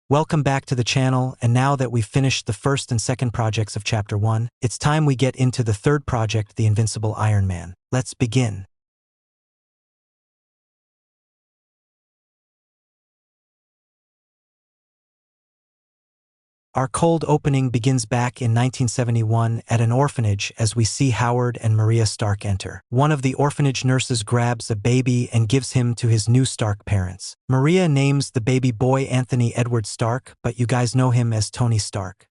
Welcome back to the channel, and now that we've finished the first and second projects of Chapter 1, it's time we get into the third project, the Invincible Iron Man. Let's begin. Our cold opening begins back in 1971 at an orphanage as we see Howard and Maria Stark enter. One of the orphanage nurses grabs a baby and gives him to his new Stark parents. Maria names the baby boy Anthony Edward Stark, but you guys know him as Tony Stark.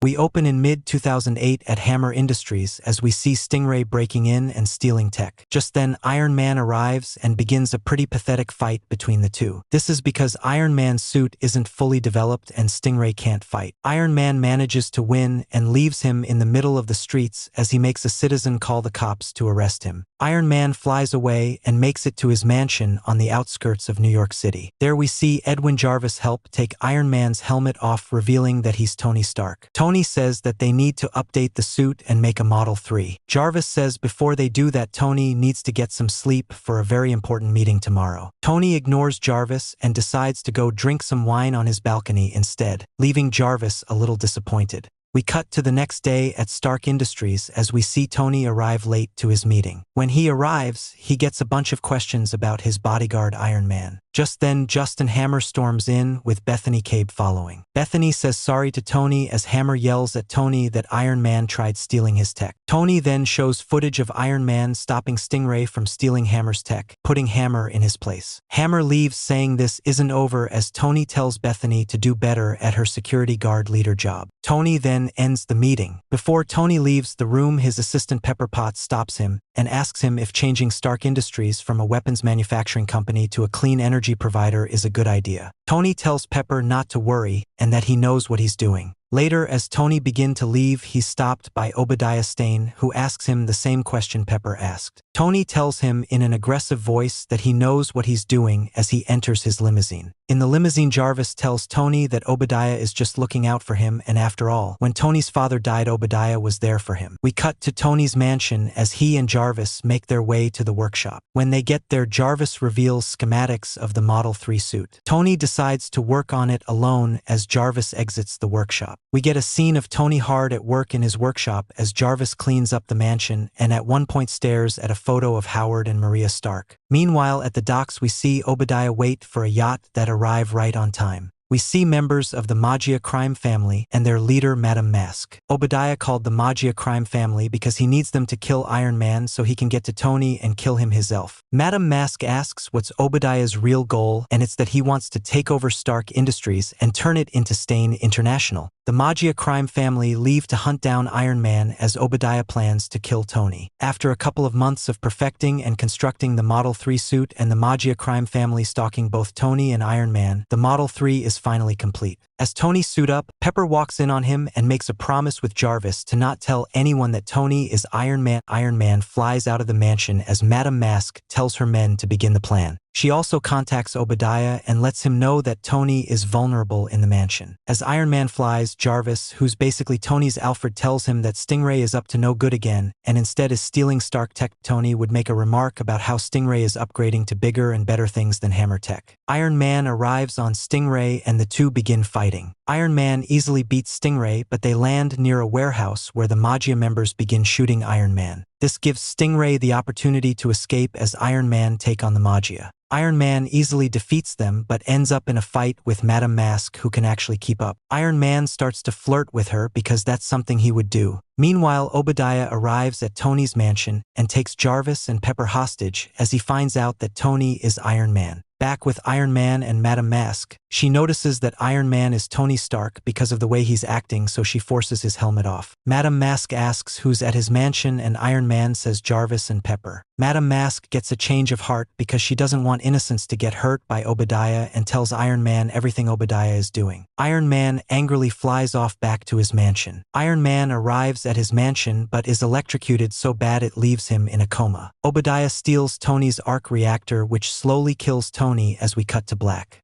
We open in mid-2008 at Hammer Industries as we see Stingray breaking in and stealing tech. Just then, Iron Man arrives and begins a pretty pathetic fight between the two. This is because Iron Man's suit isn't fully developed and Stingray can't fight. Iron Man manages to win and leaves him in the middle of the streets as he makes a citizen call the cops to arrest him. Iron Man flies away and makes it to his mansion on the outskirts of New York City. There we see Edwin Jarvis help take Iron Man's helmet off, revealing that he's Tony Stark. Tony says that they need to update the suit and make a Model 3. Jarvis says before they do that, Tony needs to get some sleep for a very important meeting tomorrow. Tony ignores Jarvis and decides to go drink some wine on his balcony instead, leaving Jarvis a little disappointed. We cut to the next day at Stark Industries as we see Tony arrive late to his meeting. When he arrives, he gets a bunch of questions about his bodyguard Iron Man. Just then, Justin Hammer storms in with Bethany Cabe following. Bethany says sorry to Tony as Hammer yells at Tony that Iron Man tried stealing his tech. Tony then shows footage of Iron Man stopping Stingray from stealing Hammer's tech, putting Hammer in his place. Hammer leaves saying this isn't over as Tony tells Bethany to do better at her security guard leader job. Tony then ends the meeting. Before Tony leaves the room, his assistant Pepper Potts stops him and asks him if changing Stark Industries from a weapons manufacturing company to a clean energy provider is a good idea. Tony tells Pepper not to worry and that he knows what he's doing. Later, as Tony begins to leave, he's stopped by Obadiah Stane, who asks him the same question Pepper asked. Tony tells him in an aggressive voice that he knows what he's doing as he enters his limousine. In the limousine, Jarvis tells Tony that Obadiah is just looking out for him, and after all, when Tony's father died, Obadiah was there for him. We cut to Tony's mansion as he and Jarvis make their way to the workshop. When they get there, Jarvis reveals schematics of the Model 3 suit. Tony decides to work on it alone as Jarvis exits the workshop. We get a scene of Tony hard at work in his workshop as Jarvis cleans up the mansion and at one point stares at a photo of Howard and Maria Stark. Meanwhile, at the docks, we see Obadiah wait for a yacht that arrives right on time. We see members of the Maggia crime family and their leader, Madame Mask. Obadiah called the Maggia crime family because he needs them to kill Iron Man so he can get to Tony and kill him himself. Madame Mask asks what's Obadiah's real goal, and it's that he wants to take over Stark Industries and turn it into Stane International. The Maggia crime family leave to hunt down Iron Man as Obadiah plans to kill Tony. After a couple of months of perfecting and constructing the Model 3 suit and the Maggia crime family stalking both Tony and Iron Man, the Model 3 is finally complete. As Tony suits up, Pepper walks in on him and makes a promise with Jarvis to not tell anyone that Tony is Iron Man. Iron Man flies out of the mansion as Madame Mask tells her men to begin the plan. She also contacts Obadiah and lets him know that Tony is vulnerable in the mansion. As Iron Man flies, Jarvis, who's basically Tony's Alfred, tells him that Stingray is up to no good again and instead is stealing Stark tech. Tony would make a remark about how Stingray is upgrading to bigger and better things than Hammer tech. Iron Man arrives on Stingray and the two begin fighting. Iron Man easily beats Stingray, but they land near a warehouse where the Maggia members begin shooting Iron Man. This gives Stingray the opportunity to escape as Iron Man take on the Maggia. Iron Man easily defeats them but ends up in a fight with Madame Mask, who can actually keep up. Iron Man starts to flirt with her because that's something he would do. Meanwhile, Obadiah arrives at Tony's mansion and takes Jarvis and Pepper hostage as he finds out that Tony is Iron Man. Back with Iron Man and Madame Mask, she notices that Iron Man is Tony Stark because of the way he's acting, so she forces his helmet off. Madame Mask asks who's at his mansion and Iron Man says Jarvis and Pepper. Madame Mask gets a change of heart because she doesn't want innocents to get hurt by Obadiah and tells Iron Man everything Obadiah is doing. Iron Man angrily flies off back to his mansion. Iron Man arrives at his mansion but is electrocuted so bad it leaves him in a coma. Obadiah steals Tony's arc reactor, which slowly kills Tony as we cut to black.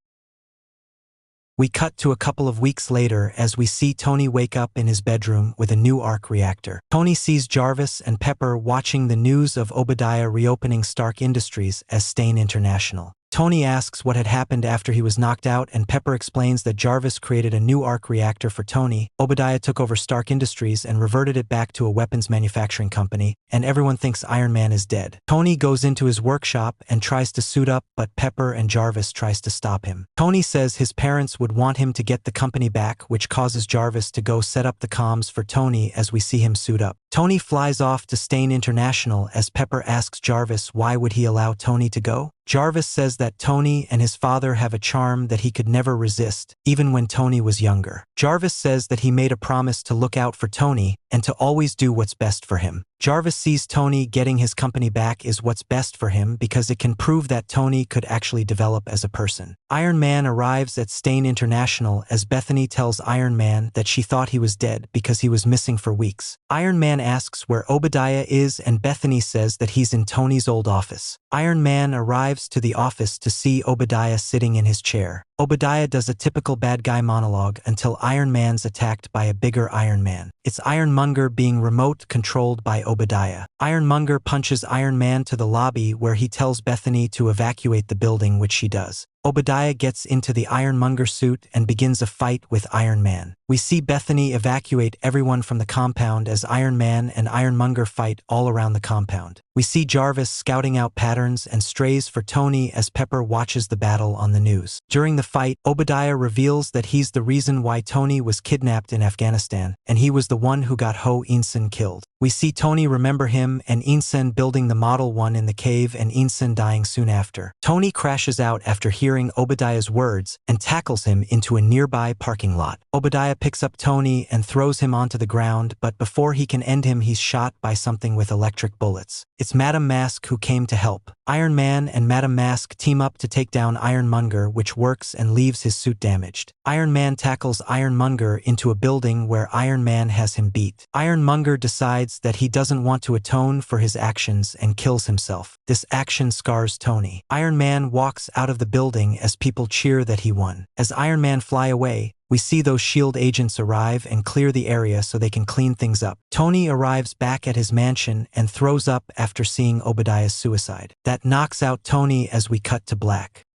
We cut to a couple of weeks later as we see Tony wake up in his bedroom with a new arc reactor. Tony sees Jarvis and Pepper watching the news of Obadiah reopening Stark Industries as Stain International. Tony asks what had happened after he was knocked out, and Pepper explains that Jarvis created a new arc reactor for Tony. Obadiah took over Stark Industries and reverted it back to a weapons manufacturing company, and everyone thinks Iron Man is dead. Tony goes into his workshop and tries to suit up, but Pepper and Jarvis tries to stop him. Tony says his parents would want him to get the company back, which causes Jarvis to go set up the comms for Tony as we see him suit up. Tony flies off to Stain International as Pepper asks Jarvis why would he allow Tony to go. Jarvis says that Tony and his father have a charm that he could never resist, even when Tony was younger. Jarvis says that he made a promise to look out for Tony and to always do what's best for him. Jarvis sees Tony getting his company back is what's best for him because it can prove that Tony could actually develop as a person. Iron Man arrives at Stain International as Bethany tells Iron Man that she thought he was dead because he was missing for weeks. Iron Man asks where Obadiah is and Bethany says that he's in Tony's old office. Iron Man arrives to the office to see Obadiah sitting in his chair. Obadiah does a typical bad guy monologue until Iron Man's attacked by a bigger Iron Man. It's Ironmonger being remote controlled by Obadiah. Ironmonger punches Iron Man to the lobby where he tells Bethany to evacuate the building, which she does. Obadiah gets into the Ironmonger suit and begins a fight with Iron Man. We see Bethany evacuate everyone from the compound as Iron Man and Ironmonger fight all around the compound. We see Jarvis scouting out patterns and strays for Tony as Pepper watches the battle on the news. During the fight, Obadiah reveals that he's the reason why Tony was kidnapped in Afghanistan, and he was the one who got Ho Insen killed. We see Tony remember him and Insen building the Model 1 in the cave and Insen dying soon after. Tony crashes out after hearing Obadiah's words and tackles him into a nearby parking lot. Obadiah picks up Tony and throws him onto the ground, but before he can end him, he's shot by something with electric bullets. It's Madame Mask who came to help. Iron Man and Madame Mask team up to take down Ironmonger, which works and leaves his suit damaged. Iron Man tackles Ironmonger into a building where Iron Man has him beat. Ironmonger decides that he doesn't want to atone for his actions and kills himself. This action scars Tony. Iron Man walks out of the building as people cheer that he won. As Iron Man fly away, we see those S.H.I.E.L.D. agents arrive and clear the area so they can clean things up. Tony arrives back at his mansion and throws up after seeing Obadiah's suicide. That knocks out Tony as we cut to black.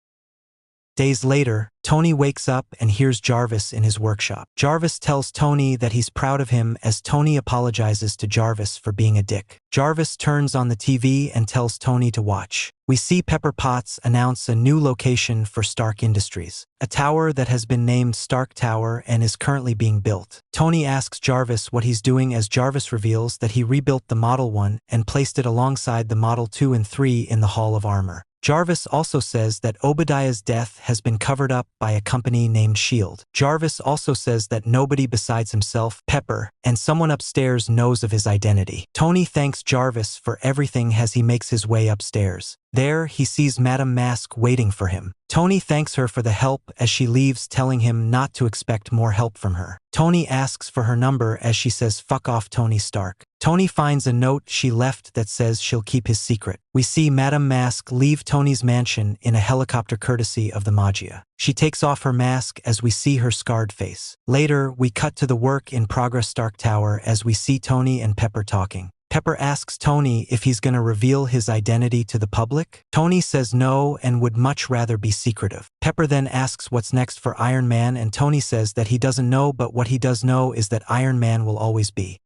Days later, Tony wakes up and hears Jarvis in his workshop. Jarvis tells Tony that he's proud of him as Tony apologizes to Jarvis for being a dick. Jarvis turns on the TV and tells Tony to watch. We see Pepper Potts announce a new location for Stark Industries, a tower that has been named Stark Tower and is currently being built. Tony asks Jarvis what he's doing as Jarvis reveals that he rebuilt the Model 1 and placed it alongside the Model 2 and 3 in the Hall of Armor. Jarvis also says that Obadiah's death has been covered up by a company named S.H.I.E.L.D. Jarvis also says that nobody besides himself, Pepper, and someone upstairs knows of his identity. Tony thanks Jarvis for everything as he makes his way upstairs. There, he sees Madame Mask waiting for him. Tony thanks her for the help as she leaves, telling him not to expect more help from her. Tony asks for her number as she says fuck off Tony Stark. Tony finds a note she left that says she'll keep his secret. We see Madame Mask leave Tony's mansion in a helicopter courtesy of the Magia. She takes off her mask as we see her scarred face. Later, we cut to the work in progress Stark Tower as we see Tony and Pepper talking. Pepper asks Tony if he's gonna reveal his identity to the public. Tony says no and would much rather be secretive. Pepper then asks what's next for Iron Man and Tony says that he doesn't know, but what he does know is that Iron Man will always be.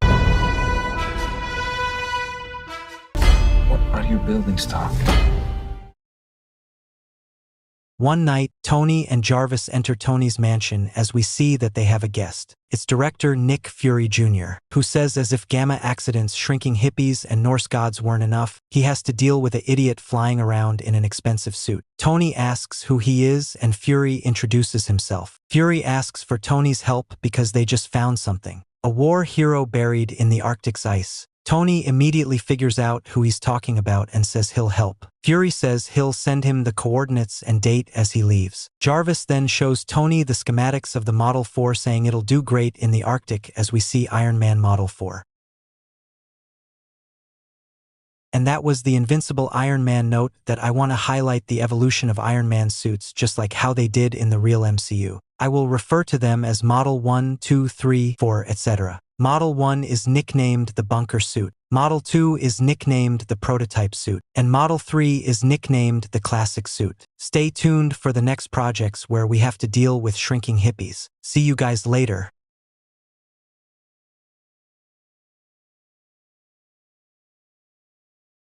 What are you building, Stark? One night, Tony and Jarvis enter Tony's mansion as we see that they have a guest. It's director Nick Fury Jr., who says as if gamma accidents, shrinking hippies, and Norse gods weren't enough, he has to deal with an idiot flying around in an expensive suit. Tony asks who he is and Fury introduces himself. Fury asks for Tony's help because they just found something. A war hero buried in the Arctic's ice. Tony immediately figures out who he's talking about and says he'll help. Fury says he'll send him the coordinates and date as he leaves. Jarvis then shows Tony the schematics of the Model 4, saying it'll do great in the Arctic as we see Iron Man Model 4. And that was the Invincible Iron Man. Note that I want to highlight the evolution of Iron Man suits just like how they did in the real MCU. I will refer to them as Model 1, 2, 3, 4, etc. Model 1 is nicknamed the bunker suit, Model 2 is nicknamed the prototype suit, and Model 3 is nicknamed the classic suit. Stay tuned for the next projects where we have to deal with shrinking hippies. See you guys later.